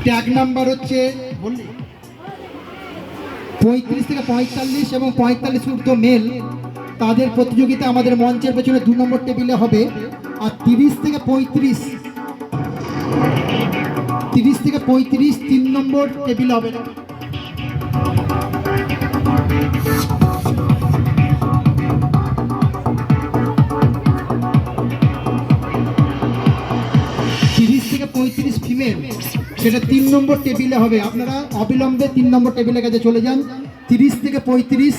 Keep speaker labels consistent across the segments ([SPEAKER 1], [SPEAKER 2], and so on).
[SPEAKER 1] Tag number হচ্ছে 35 থেকে 45 এবং 45 ঊর্ধ্ব মেল, তাদের প্রতিযোগিতা আমাদের মঞ্চের পেছনে 2 নম্বর টেবিলে হবে। আর 30 থেকে 35 3 নম্বর টেবিলে হবে। ফিমেল, সেটা 3 নম্বর টেবিলে হবে। আপনারা অবিলম্বে 3 নম্বর টেবিলের কাছে চলে যান। 30 থেকে 35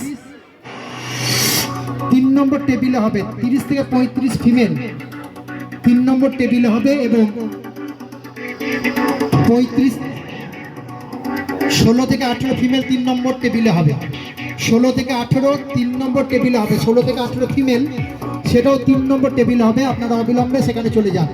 [SPEAKER 1] 3 নম্বর টেবিলে হবে। 30 থেকে 35 ফিমেল 3 নম্বর টেবিলে হবে এবং 16 থেকে 18 ফিমেল 3 নম্বর টেবিলে হবে। 16 থেকে 18 3 নম্বর টেবিলে হবে। 16 থেকে 18 ফিমেল, সেটাও 3 নম্বর টেবিলে হবে। আপনারা অবিলম্বে সেখানে চলে যান।